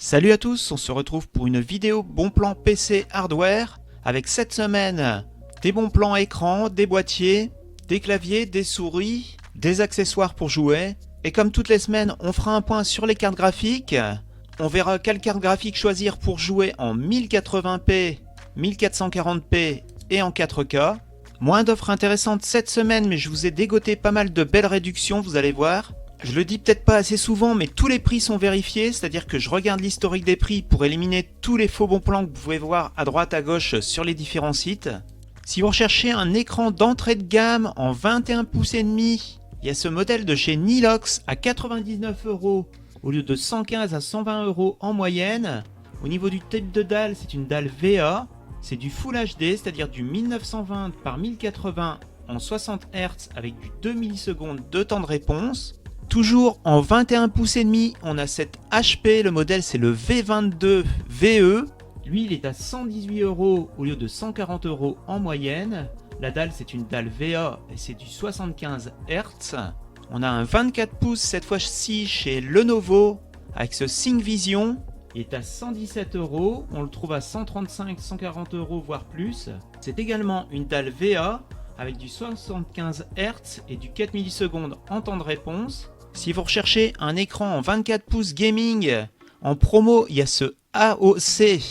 Salut à tous, on se retrouve pour une vidéo bon plan PC hardware avec cette semaine des bons plans écran, des boîtiers, des claviers, des souris, des accessoires pour jouer. Et comme toutes les semaines, on fera un point sur les cartes graphiques. On verra quelle carte graphique choisir pour jouer en 1080p, 1440p et en 4K. Moins d'offres intéressantes cette semaine, mais je vous ai dégoté pas mal de belles réductions, vous allez voir. Je le dis peut-être pas assez souvent, mais tous les prix sont vérifiés, c'est-à-dire que je regarde l'historique des prix pour éliminer tous les faux bons plans que vous pouvez voir à droite à gauche sur les différents sites. Si vous recherchez un écran d'entrée de gamme en 21 pouces et demi, il y a ce modèle de chez Nilox à 99 € au lieu de 115 à 120 € en moyenne. Au niveau du type de dalle, c'est une dalle VA, c'est du Full HD, c'est-à-dire du 1920 par 1080 en 60 Hz avec du 2 millisecondes de temps de réponse. Toujours en 21 pouces et demi, on a cette HP, le modèle c'est le V22 VE. Lui il est à 118 € au lieu de 140 € en moyenne. La dalle c'est une dalle VA et c'est du 75 Hz. On a un 24 pouces cette fois-ci chez Lenovo avec ce ThinkVision. Il est à 117 €, on le trouve à 135, 140 € voire plus. C'est également une dalle VA avec du 75 Hz et du 4 millisecondes en temps de réponse. Si vous recherchez un écran en 24 pouces gaming, en promo, il y a ce AOC.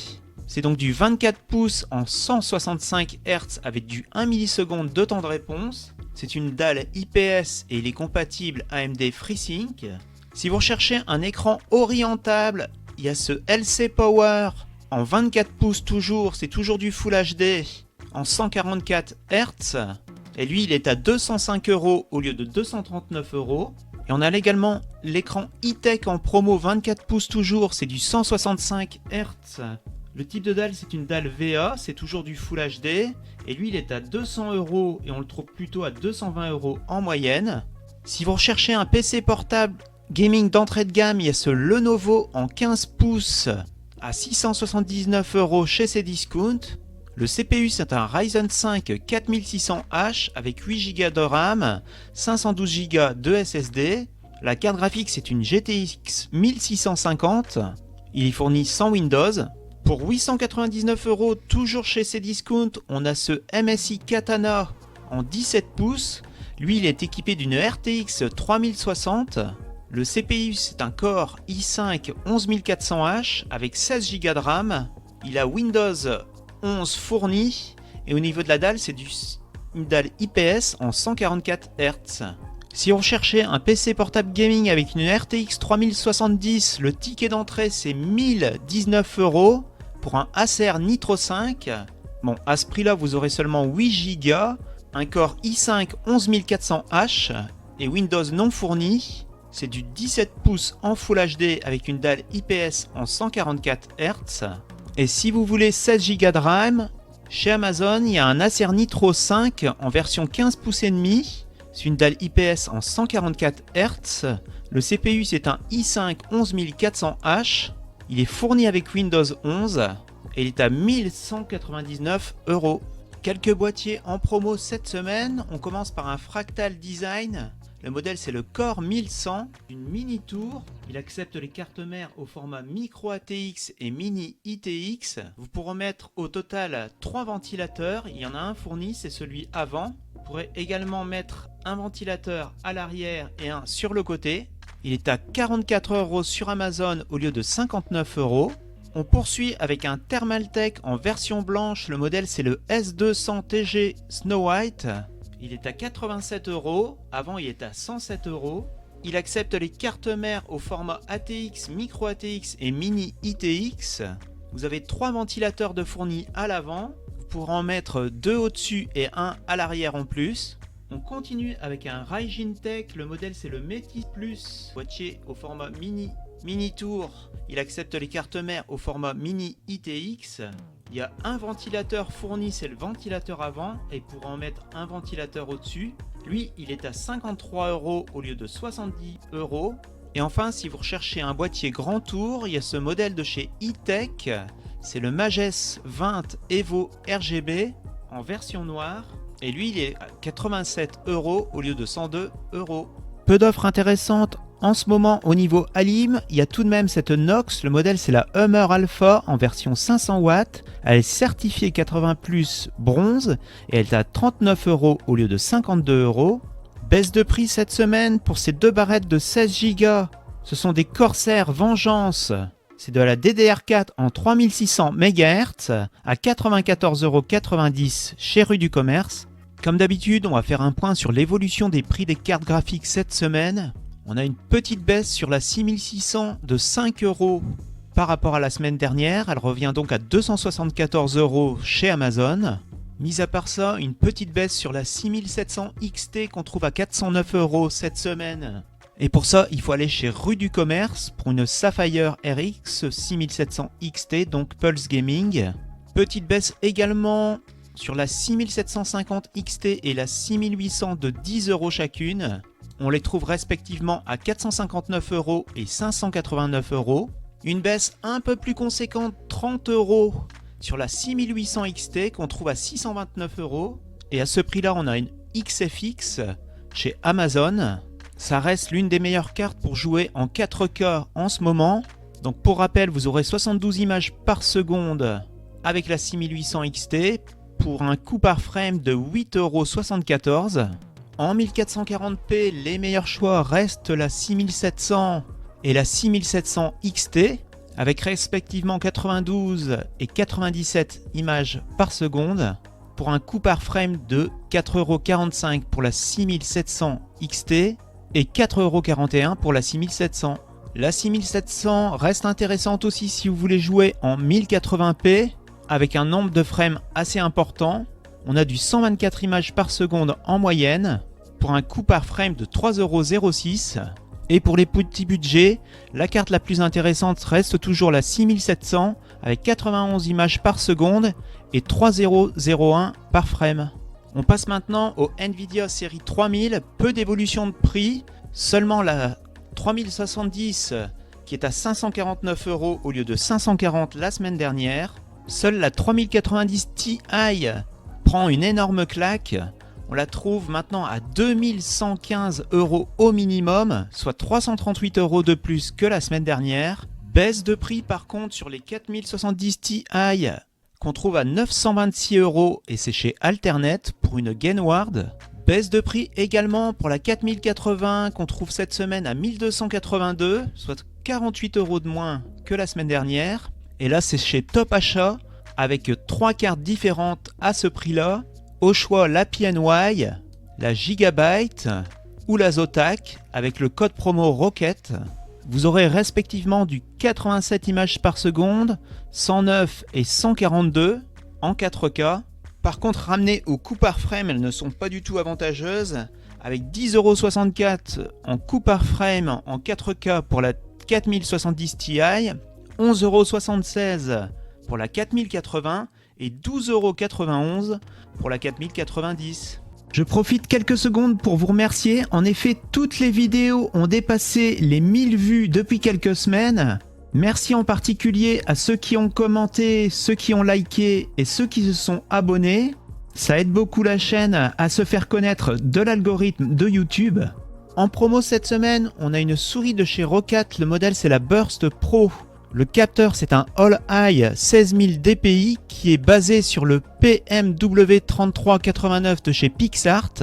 C'est donc du 24 pouces en 165 Hz avec du 1 milliseconde de temps de réponse. C'est une dalle IPS et il est compatible AMD FreeSync. Si vous recherchez un écran orientable, il y a ce LC Power en 24 pouces toujours. C'est toujours du Full HD en 144 Hz. Et lui, il est à 205 € au lieu de 239 €. Et on a également l'écran e-tech en promo 24 pouces toujours, c'est du 165 Hz. Le type de dalle, c'est une dalle VA, c'est toujours du Full HD. Et lui, il est à 200 € et on le trouve plutôt à 220 € en moyenne. Si vous recherchez un PC portable gaming d'entrée de gamme, il y a ce Lenovo en 15 pouces à 679 € chez Cdiscount. Le CPU c'est un Ryzen 5 4600H avec 8 Go de RAM, 512 Go de SSD. La carte graphique c'est une GTX 1650. Il est fourni sans Windows. Pour 899 € toujours chez Cdiscount, on a ce MSI Katana en 17 pouces. Lui il est équipé d'une RTX 3060. Le CPU c'est un Core i5 11400H avec 16 Go de RAM. Il a Windows 11 fourni et au niveau de la dalle c'est une dalle IPS en 144 Hz. Si on cherchait un PC portable gaming avec une RTX 3070, le ticket d'entrée c'est 1019 € pour un Acer Nitro 5. Bon, à ce prix là vous aurez seulement 8 Go, un Core i5 11400H et Windows non fourni. C'est du 17 pouces en Full HD avec une dalle IPS en 144 Hz. Et si vous voulez 16 Go de RAM, chez Amazon, il y a un Acer Nitro 5 en version 15 pouces et demi. C'est une dalle IPS en 144 Hz. Le CPU, c'est un i5 11400H. Il est fourni avec Windows 11 et il est à 1199 €. Quelques boîtiers en promo cette semaine. On commence par un Fractal Design. Le modèle c'est le Core 1100, une mini tour. Il accepte les cartes mères au format micro ATX et mini ITX. Vous pourrez mettre au total 3 ventilateurs. Il y en a un fourni, c'est celui avant. Vous pourrez également mettre un ventilateur à l'arrière et un sur le côté. Il est à 44 € sur Amazon au lieu de 59 €. On poursuit avec un Thermaltake en version blanche. Le modèle c'est le S200 TG Snow White. Il est à 87 €, avant il est à 107 €. Il accepte les cartes mères au format ATX, micro ATX et mini ITX. Vous avez 3 ventilateurs de fournis à l'avant. Vous pourrez en mettre 2 au-dessus et 1 à l'arrière en plus. On continue avec un Raijin Tech, le modèle c'est le Métis Plus, boîtier au format mini tour. Il accepte les cartes mères au format mini ITX. Il y a un ventilateur fourni, c'est le ventilateur avant, et pour en mettre un ventilateur au-dessus, lui il est à 53 € au lieu de 70 €. Et enfin, si vous recherchez un boîtier grand tour, il y a ce modèle de chez e-tech, c'est le Mages 20 Evo RGB en version noire, et lui il est à 87 € au lieu de 102 €. Peu d'offres intéressantes En ce moment, au niveau Alim, il y a tout de même cette Nox. Le modèle, c'est la Hummer Alpha en version 500 watts. Elle est certifiée 80+ bronze et elle est à 39 € au lieu de 52 €. Baisse de prix cette semaine pour ces deux barrettes de 16 Go. Ce sont des Corsair Vengeance. C'est de la DDR4 en 3600 MHz à 94,90 € chez Rue du Commerce. Comme d'habitude, on va faire un point sur l'évolution des prix des cartes graphiques cette semaine. On a une petite baisse sur la 6600 de 5 € par rapport à la semaine dernière. Elle revient donc à 274 € chez Amazon. Mis à part ça, une petite baisse sur la 6700 XT qu'on trouve à 409 € cette semaine. Et pour ça, il faut aller chez Rue du Commerce pour une Sapphire RX 6700 XT, donc Pulse Gaming. Petite baisse également sur la 6750 XT et la 6800 de 10 € chacune. On les trouve respectivement à 459 € et 589 €. Une baisse un peu plus conséquente, 30 € sur la 6800 XT qu'on trouve à 629 €. Et à ce prix-là, on a une XFX chez Amazon. Ça reste l'une des meilleures cartes pour jouer en 4K en ce moment. Donc pour rappel, vous aurez 72 images par seconde avec la 6800 XT pour un coût par frame de 8,74 €. En 1440p, les meilleurs choix restent la 6700 et la 6700 XT, avec respectivement 92 et 97 images par seconde, pour un coût par frame de 4,45 € pour la 6700 XT et 4,41 € pour la 6700. La 6700 reste intéressante aussi si vous voulez jouer en 1080p, avec un nombre de frames assez important. On a du 124 images par seconde en moyenne, pour un coût par frame de 3,06 €. Et pour les petits budgets, la carte la plus intéressante reste toujours la 6700 avec 91 images par seconde et 3,001 par frame. On passe maintenant au Nvidia série 3000, peu d'évolution de prix, seulement la 3070 qui est à 549 € au lieu de 540 la semaine dernière. Seule la 3090 Ti prend une énorme claque. On la trouve maintenant à 2115 € au minimum, soit 338 € de plus que la semaine dernière. Baisse de prix par contre sur les 4070 Ti qu'on trouve à 926 € et c'est chez Alternet pour une Gainward. Baisse de prix également pour la 4080 qu'on trouve cette semaine à 1282, soit 48 € de moins que la semaine dernière. Et là c'est chez Top Achat avec 3 cartes différentes à ce prix-là. Au choix la PNY, la Gigabyte ou la Zotac avec le code promo Rocket. Vous aurez respectivement du 87 images par seconde, 109 et 142 en 4K. Par contre, ramenées au coût par frame, elles ne sont pas du tout avantageuses. Avec 10,64 € en coût par frame en 4K pour la 4070 Ti, 11,76 € pour la 4080 et 12,91 € pour la 4090. Je profite quelques secondes pour vous remercier. En effet, toutes les vidéos ont dépassé les 1000 vues depuis quelques semaines. Merci en particulier à ceux qui ont commenté, ceux qui ont liké et ceux qui se sont abonnés. Ça aide beaucoup la chaîne à se faire connaître de l'algorithme de YouTube. En promo cette semaine, on a une souris de chez Rocket. Le modèle c'est la Burst Pro. Le capteur c'est un All-Eye 16000 dpi qui est basé sur le PMW3389 de chez PixArt.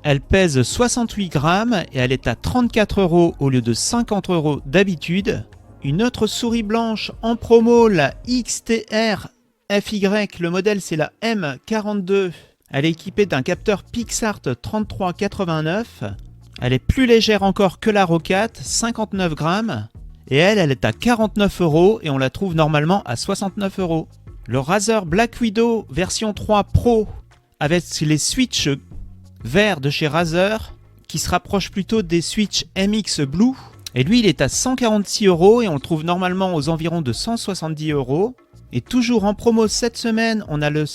Elle pèse 68 grammes et elle est à 34 € au lieu de 50 € d'habitude. Une autre souris blanche en promo, la XTR FY, le modèle c'est la M42. Elle est équipée d'un capteur PixArt 3389. Elle est plus légère encore que la Rocket, 59 grammes. Et elle est à 49 € et on la trouve normalement à 69 €. Le Razer Black Widow version 3 Pro avec les switches verts de chez Razer qui se rapprochent plutôt des switches MX Blue. Et lui il est à 146 € et on le trouve normalement aux environs de 170 €. Et toujours en promo cette semaine, on a le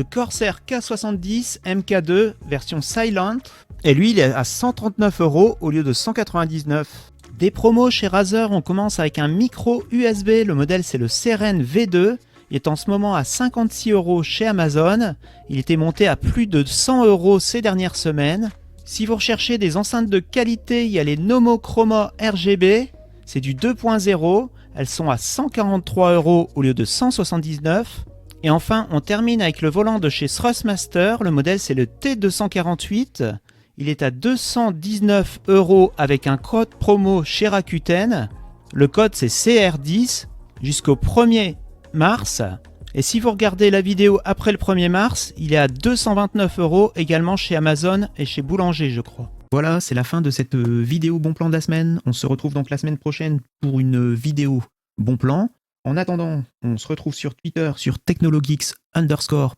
Corsair K70 MK2 version Silent. Et lui il est à 139 € au lieu de 199 €. Des promos chez Razer, on commence avec un micro USB, le modèle c'est le Seren V2, il est en ce moment à 56 € chez Amazon, il était monté à plus de 100 € ces dernières semaines. Si vous recherchez des enceintes de qualité, il y a les Nomo Chroma RGB, c'est du 2.0, elles sont à 143 € au lieu de 179. Et enfin, on termine avec le volant de chez Thrustmaster, le modèle c'est le T248, il est à 219 € avec un code promo chez Rakuten, le code c'est CR10 jusqu'au 1er mars. Et si vous regardez la vidéo après le 1er mars, il est à 229 € également chez Amazon et chez Boulanger, je crois. Voilà, c'est la fin de cette vidéo bon plan de la semaine. On se retrouve donc la semaine prochaine pour une vidéo bon plan. En attendant, on se retrouve sur Twitter, sur Technologeeks_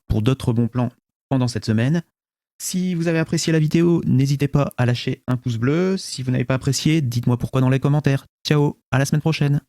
pour d'autres bons plans pendant cette semaine. Si vous avez apprécié la vidéo, n'hésitez pas à lâcher un pouce bleu. Si vous n'avez pas apprécié, dites-moi pourquoi dans les commentaires. Ciao, à la semaine prochaine.